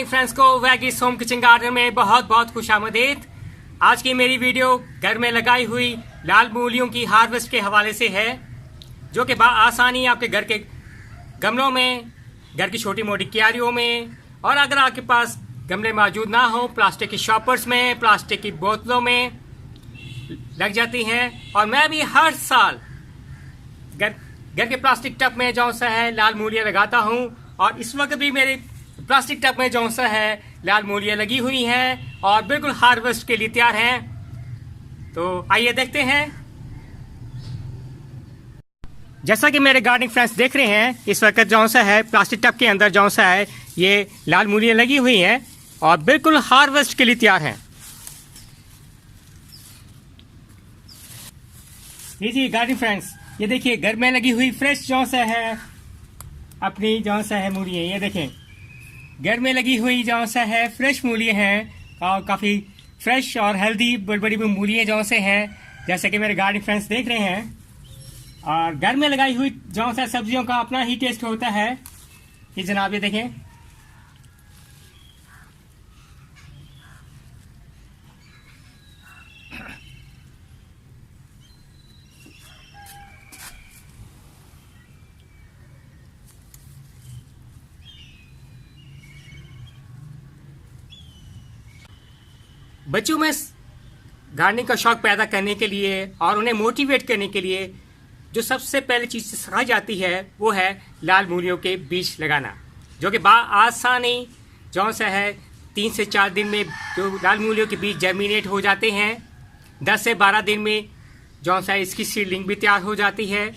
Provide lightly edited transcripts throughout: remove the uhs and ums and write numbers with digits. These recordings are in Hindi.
गार्डनिंग फ्रेंड्स को वैगीज होम किचन गार्डन में बहुत बहुत खुशामदीद। आज की मेरी वीडियो घर में लगाई हुई लाल मूलियों की हार्वेस्ट के हवाले से है, जो कि आसानी आपके घर के गमलों में, घर की छोटी मोटी क्यारियों में, और अगर आपके पास गमले मौजूद ना हो, प्लास्टिक की शॉपर्स में, प्लास्टिक की बोतलों में लग जाती हैं। और मैं भी हर साल घर के प्लास्टिक टब में जो सा है लाल मूलियाँ लगाता हूँ, और इस वक्त भी मेरे प्लास्टिक टब में जो सा है लाल मूलियाँ लगी हुई हैं और बिल्कुल हार्वेस्ट के लिए तैयार हैं। तो आइए देखते हैं। जैसा कि मेरे गार्डनिंग फ्रेंड्स देख रहे हैं, इस वक्त जो सा है प्लास्टिक टब के अंदर जो सा है ये लाल मूलियाँ लगी हुई हैं और बिल्कुल हार्वेस्ट के लिए तैयार हैं। जी गार्डनिंग फ्रेंड्स, ये देखिए घर में लगी हुई फ्रेश जो सा है अपनी जो सा है मूलियाँ, ये देखें घर में लगी हुई जो सा है फ्रेश मूलियाँ हैं और काफ़ी फ्रेश और हेल्दी बड़ी बड़ी मूलियाँ जो से हैं, जैसे कि मेरे गार्डनिंग फ्रेंड्स देख रहे हैं। और घर में लगाई हुई जो सा सब्जियों का अपना ही टेस्ट होता है। ये जनाब ये देखें, बच्चों में गार्डनिंग का शौक पैदा करने के लिए और उन्हें मोटिवेट करने के लिए जो सबसे पहले चीज़ सिखाई जाती है वो है लाल मूलियों के बीज लगाना, जो कि आसानी जो सा है 3 से 4 दिन में जो लाल मूलियों के बीज जर्मिनेट हो जाते हैं। 10 से 12 दिन में जो सा इसकी सीडलिंग भी तैयार हो जाती है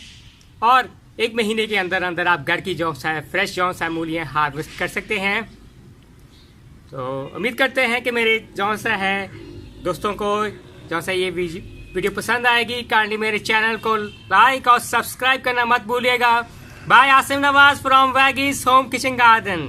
और 1 महीने के अंदर अंदर आप घर की जो सा है फ्रेश जो सा मूलियाँ हार्वेस्ट कर सकते हैं। तो उम्मीद करते हैं कि मेरे जो सा है दोस्तों को जो सा ये वीडियो पसंद आएगी। काइंडली मेरे चैनल को लाइक और सब्सक्राइब करना मत भूलिएगा। Bye, Asim Nawaz from veggies home kitchen garden.